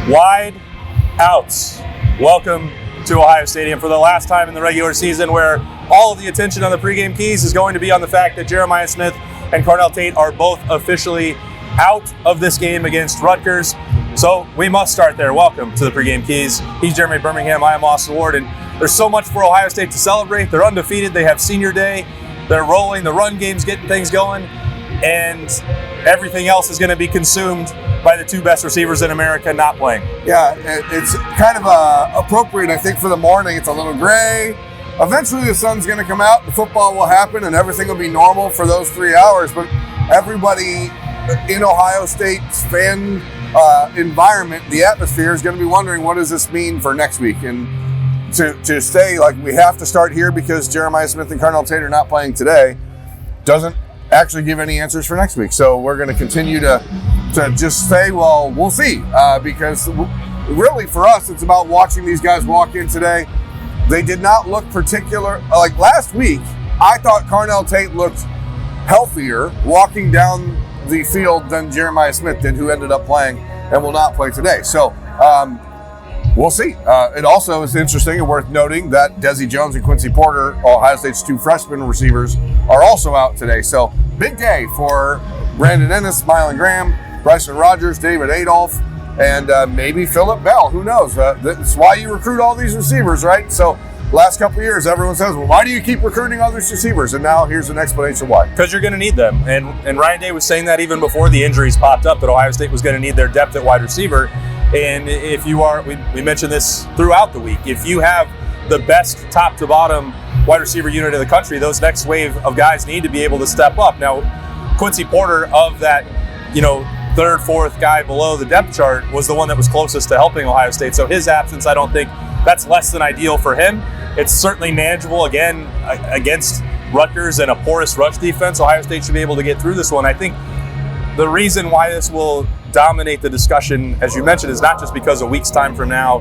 Wide outs. Welcome to Ohio Stadium for the last time in the regular season, where all of the attention on the Pregame Keys is going to be on the fact that Jeremiah Smith and Carnell Tate are both officially out of this game against Rutgers. So we must start there. Welcome to the Pregame Keys. He's Jeremy Birmingham. I am Austin Ward, and there's so much for Ohio State to celebrate. They're undefeated. They have senior day. They're rolling. The run game's getting things going, and everything else is going to be consumed by the two best receivers in America not playing. Yeah, it's kind of appropriate, I think, for the morning. It's a little gray. Eventually the sun's going to come out, the football will happen, and everything will be normal for those 3 hours. But everybody in Ohio State's fan environment, the atmosphere, is going to be wondering, what does this mean for next week? And to say, like, we have to start here because Jeremiah Smith and Carnell Tate are not playing today doesn't actually give any answers for next week. So we're going to continue to just say, well, we'll see, because really for us, it's about watching these guys walk in today. They did not look particular. Like last week, I thought Carnell Tate looked healthier walking down the field than Jeremiah Smith did, who ended up playing and will not play today. So we'll see. It also is interesting and worth noting that Desi Jones and Quincy Porter, Ohio State's two freshman receivers, are also out today. So big day for Brandon Ennis, Mylan Graham, Bryson Rogers, David Adolph, and maybe Phillip Bell. Who knows? That's why you recruit all these receivers, right? So last couple of years, everyone says, well, why do you keep recruiting other receivers? And now here's an explanation why. Because you're going to need them. And Ryan Day was saying that even before the injuries popped up, that Ohio State was going to need their depth at wide receiver. And if you are, we mentioned this throughout the week, if you have the best top to bottom wide receiver unit in the country, those next wave of guys need to be able to step up. Now, Quincy Porter, of that, third, fourth guy below the depth chart, was the one that was closest to helping Ohio State. So his absence, I don't think that's less than ideal for him. It's certainly manageable, again, against Rutgers and a porous rush defense. Ohio State should be able to get through this one. I think the reason why this will dominate the discussion, as you mentioned, is not just because a week's time from now,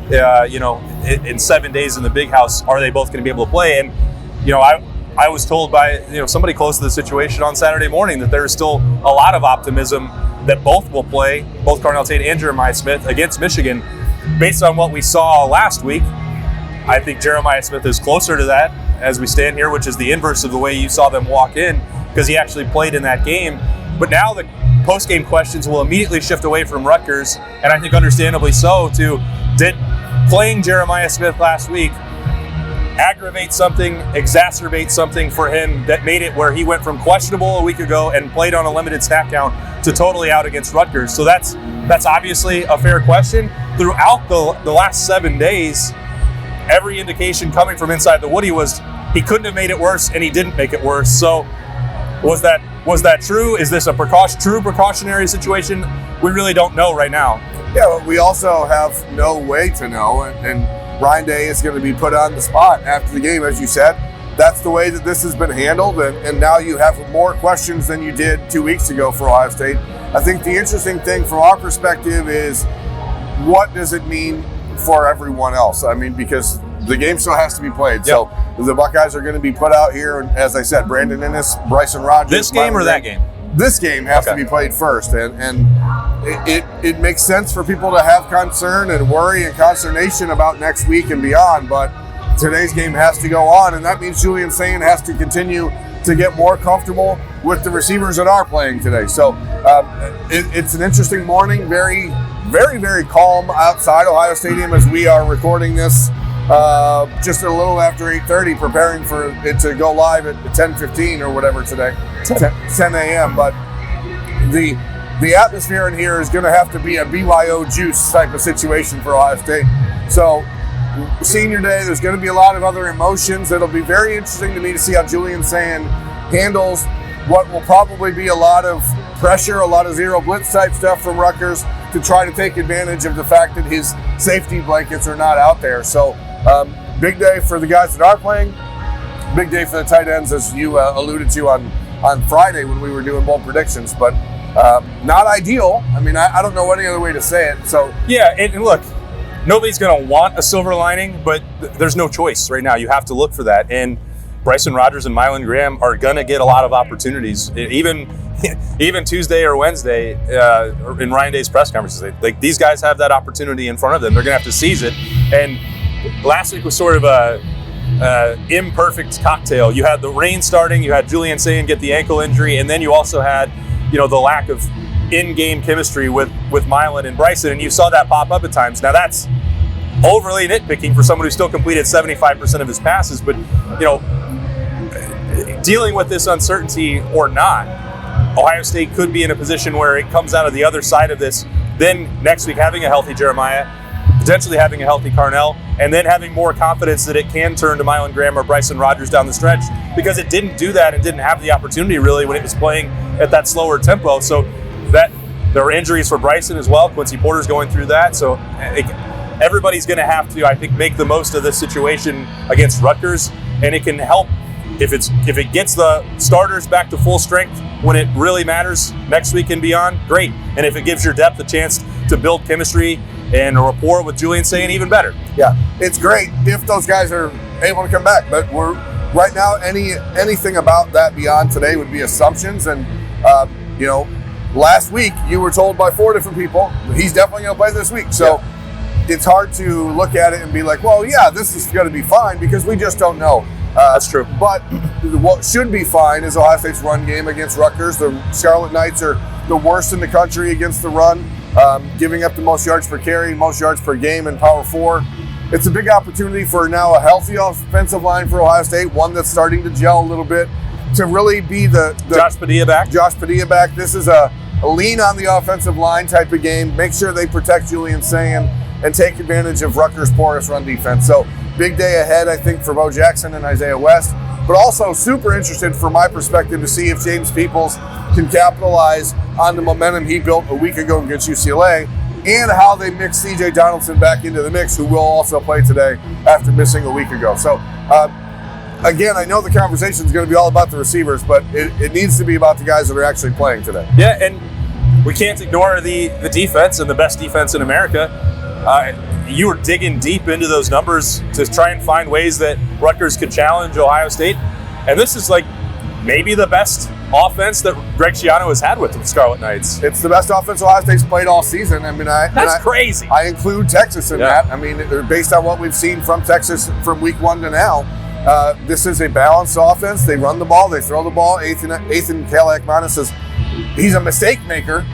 in 7 days in the big house, are they both going to be able to play? And, I was told by somebody close to the situation on Saturday morning that there is still a lot of optimism that both will play, both Carnell Tate and Jeremiah Smith, against Michigan. Based on what we saw last week, I think Jeremiah Smith is closer to that as we stand here, which is the inverse of the way you saw them walk in, because he actually played in that game. But now the post-game questions will immediately shift away from Rutgers, and I think understandably so, to did playing Jeremiah Smith last week aggravate something, exacerbate something for him that made it where he went from questionable a week ago and played on a limited snap count to totally out against Rutgers? So that's obviously a fair question. Throughout the last 7 days, every indication coming from inside the Woody was he couldn't have made it worse, and he didn't make it worse. So was that true? Is this a true precautionary situation? We really don't know right now. Yeah, well, we also have no way to know, and Ryan Day is going to be put on the spot after the game, as you said. That's the way that this has been handled, and now you have more questions than you did 2 weeks ago for Ohio State. I think the interesting thing from our perspective is, what does it mean for everyone else? I mean, because the game still has to be played. Yep. So the Buckeyes are going to be put out here, and as I said, Brandon Ennis, Bryson Rogers. This game or that game? This game has to be played first, and it makes sense for people to have concern and worry and consternation about next week and beyond, but today's game has to go on, and that means Julian Sayin has to continue to get more comfortable with the receivers that are playing today. So it's an interesting morning, very, very, very calm outside Ohio Stadium as we are recording this just a little after 8:30, preparing for it to go live at 10:15 or whatever today, 10 a.m. But the atmosphere in here is going to have to be a BYO juice type of situation for Ohio State. So senior day, there's going to be a lot of other emotions. It'll be very interesting to me to see how Julian Sayin handles what will probably be a lot of pressure, a lot of zero blitz type stuff from Rutgers to try to take advantage of the fact that his safety blankets are not out there. So big day for the guys that are playing. Big day for the tight ends, as you alluded to on Friday when we were doing bold predictions. But not ideal. I mean, I don't know any other way to say it. So yeah, and look, nobody's going to want a silver lining, but there's no choice right now. You have to look for that. And Bryson Rogers and Mylan Graham are going to get a lot of opportunities, even Tuesday or Wednesday in Ryan Day's press conferences. These guys have that opportunity in front of them. They're going to have to seize it. And last week was sort of a imperfect cocktail. You had the rain starting, you had Julian Sayin get the ankle injury, and then you also had the lack of in-game chemistry with Mylan and Bryson, and you saw that pop up at times. Now that's overly nitpicking for someone who still completed 75% of his passes, but dealing with this uncertainty or not, Ohio State could be in a position where it comes out of the other side of this, then next week having a healthy Jeremiah, potentially having a healthy Carnell, and then having more confidence that it can turn to Mylan Graham or Bryson Rogers down the stretch, because it didn't do that and didn't have the opportunity really when it was playing at that slower tempo. So that there were injuries for Bryson as well. Quincy Porter's going through that. So everybody's going to have to, I think, make the most of this situation against Rutgers, and it can help if it gets the starters back to full strength when it really matters next week and beyond, great. And if it gives your depth a chance to build chemistry and a rapport with Julian Sayin, even better. Yeah, it's great if those guys are able to come back. But we're right now, anything about that beyond today would be assumptions. And last week you were told by 4 different people he's definitely going to play this week. So it's hard to look at it and be like, well, yeah, this is going to be fine, because we just don't know. That's true. But what should be fine is Ohio State's run game against Rutgers. The Scarlet Knights are the worst in the country against the run, giving up the most yards per carry, most yards per game in Power 4. It's a big opportunity for now a healthy offensive line for Ohio State, one that's starting to gel a little bit, to really be the Josh Padilla back. This is a lean on the offensive line type of game. Make sure they protect Julian Sayin and take advantage of Rutgers' porous run defense. So big day ahead, I think, for Bo Jackson and Isaiah West, but also super interested from my perspective to see if James Peoples can capitalize on the momentum he built a week ago against UCLA, and how they mix C.J. Donaldson back into the mix, who will also play today after missing a week ago. So, again, I know the conversation is going to be all about the receivers, but it needs to be about the guys that are actually playing today. Yeah, and we can't ignore the defense, and the best defense in America. You were digging deep into those numbers to try and find ways that Rutgers could challenge Ohio State. And this is like maybe the best offense that Greg Schiano has had with the Scarlet Knights. It's the best offense Ohio State's played all season. I mean, that's crazy. I include Texas in that. I mean, based on what we've seen from Texas from week 1 to now, this is a balanced offense. They run the ball, they throw the ball. Ethan Kalakmanis says he's a mistake maker,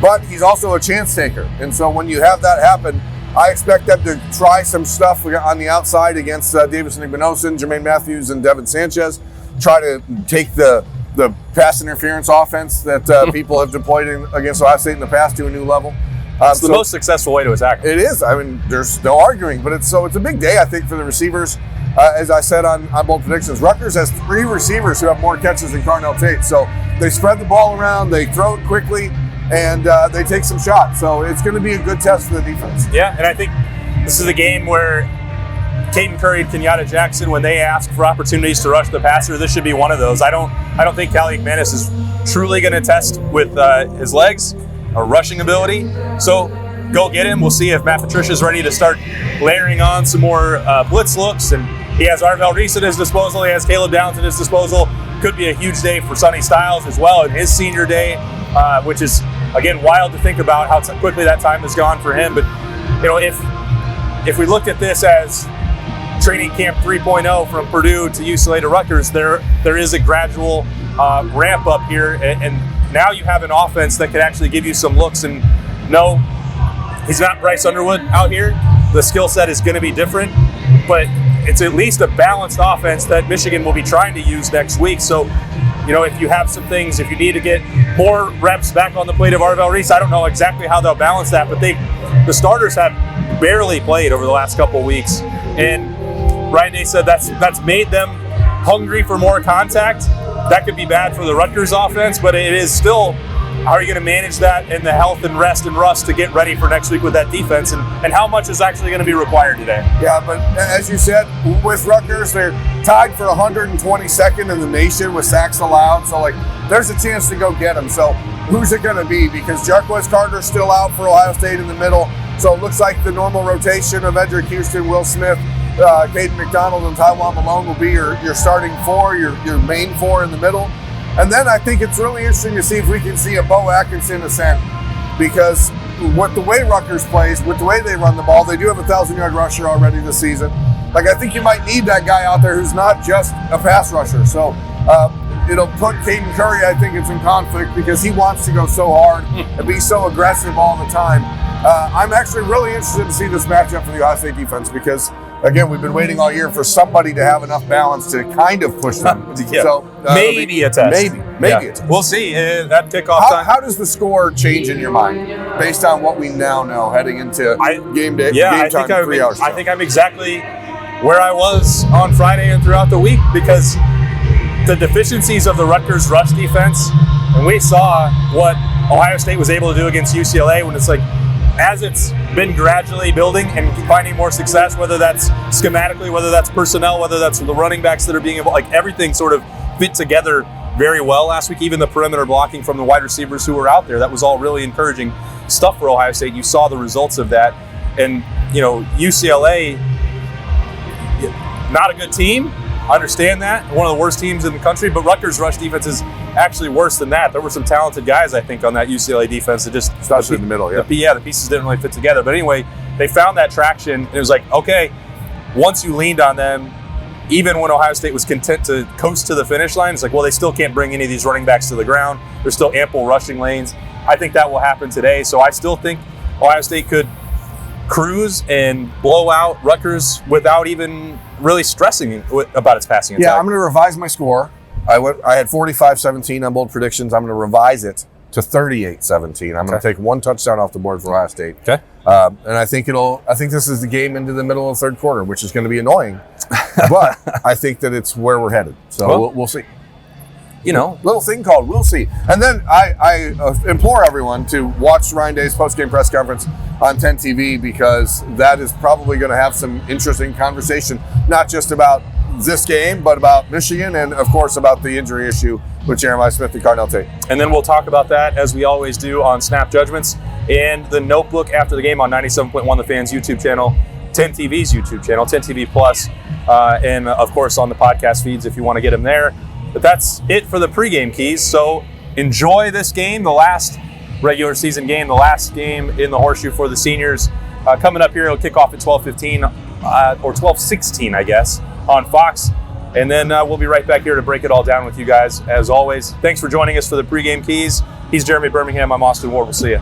but he's also a chance taker. And so when you have that happen, I expect them to try some stuff on the outside against Davison Igbinosun, Jermaine Matthews, and Devin Sanchez. Try to take the pass interference offense that people have deployed against Ohio State in the past to a new level. It's the most successful way to attack. It is. I mean, there's no arguing, but it's a big day, I think, for the receivers. As I said on bold predictions, Rutgers has 3 receivers who have more catches than Carnell Tate. So they spread the ball around, they throw it quickly, and they take some shots. So it's going to be a good test for the defense. Yeah, and I think this is a game where Caden Curry and Kenyatta Jackson, when they ask for opportunities to rush the passer, this should be one of those. I don't think Kalakmanis is truly going to test with his legs or rushing ability. So go get him. We'll see if Matt Patricia's ready to start layering on some more blitz looks. And he has Arvell Reese at his disposal. He has Caleb Downs at his disposal. Could be a huge day for Sonny Styles as well in his senior day, which is, again, wild to think about how quickly that time has gone for him. But, if we looked at this as training camp 3.0 from Purdue to UCLA to Rutgers, there is a gradual ramp up here, and now you have an offense that could actually give you some looks. And no, he's not Bryce Underwood out here. The skill set is going to be different, but it's at least a balanced offense that Michigan will be trying to use next week. So, if you have some things, if you need to get more reps back on the plate of Arvell Reese, I don't know exactly how they'll balance that, but the starters have barely played over the last couple of weeks, and Ryan Day said that's made them hungry for more contact. That could be bad for the Rutgers offense, but it is still, how are you going to manage that and the health and rest and rust to get ready for next week with that defense, and how much is actually going to be required today? Yeah, but as you said, with Rutgers, they're tied for 122nd in the nation with sacks allowed, so there's a chance to go get them. So who's it going to be? Because Jarquez Carter's still out for Ohio State in the middle, so it looks like the normal rotation of Edric Houston, Will Smith, Caden McDonald and Taiwan Malone will be your starting four, your main four in the middle. And then I think it's really interesting to see if we can see a Bo Atkinson ascent, because with the way Rutgers plays, with the way they run the ball, they do have a 1,000-yard rusher already this season. Like, I think you might need that guy out there who's not just a pass rusher. So it'll put Caden Curry, I think, it's in conflict because he wants to go so hard and be so aggressive all the time. I'm actually really interested to see this matchup for the Ohio State defense because, again, we've been waiting all year for somebody to have enough balance to kind of push them. Yeah. So maybe a test. Maybe Yeah. a test. We'll see. That kickoff time. How does the score change in your mind based on what we now know heading into game day? Yeah, game time, 3 hours. I think I'm exactly where I was on Friday and throughout the week because the deficiencies of the Rutgers rush defense, and we saw what Ohio State was able to do against UCLA when it's like, as it's been gradually building and finding more success, whether that's schematically, whether that's personnel, whether that's the running backs that are being able, like everything sort of fit together very well last week. Even the perimeter blocking from the wide receivers who were out there, that was all really encouraging stuff for Ohio State. You saw the results of that. And, UCLA, not a good team. I understand that. One of the worst teams in the country, but Rutgers' rush defense is actually worse than that. There were some talented guys, I think, on that UCLA defense that just... Especially in the middle, yeah. The pieces didn't really fit together. But anyway, they found that traction, and it was like, okay, once you leaned on them, even when Ohio State was content to coast to the finish line, it's like, well, they still can't bring any of these running backs to the ground. There's still ample rushing lanes. I think that will happen today. So I still think Ohio State could cruise and blow out Rutgers without even really stressing about its passing attack. Yeah, I'm going to revise my score. I had 45-17 on bold predictions. I'm going to revise it to 38-17. I'm going to take one touchdown off the board for Ohio State. Okay. And I think this is the game into the middle of the third quarter, which is going to be annoying. But I think that it's where we're headed. So we'll see. Little thing called we'll see. And then I implore everyone to watch Ryan Day's post-game press conference on 10 TV because that is probably going to have some interesting conversation, not just about this game, but about Michigan and, of course, about the injury issue with Jeremiah Smith and Carnell Tate. And then we'll talk about that, as we always do, on Snap Judgments and the Notebook after the game on 97.1 The Fan's YouTube channel, 10 TV's YouTube channel, 10 TV Plus, and, of course, on the podcast feeds if you want to get them there. But that's it for the pregame keys. So enjoy this game, the last regular season game, the last game in the horseshoe for the seniors. Coming up here, it'll kick off at 12:15 or 12:16, I guess, on Fox. And then we'll be right back here to break it all down with you guys, as always. Thanks for joining us for the pregame keys. He's Jeremy Birmingham. I'm Austin Ward. We'll see you.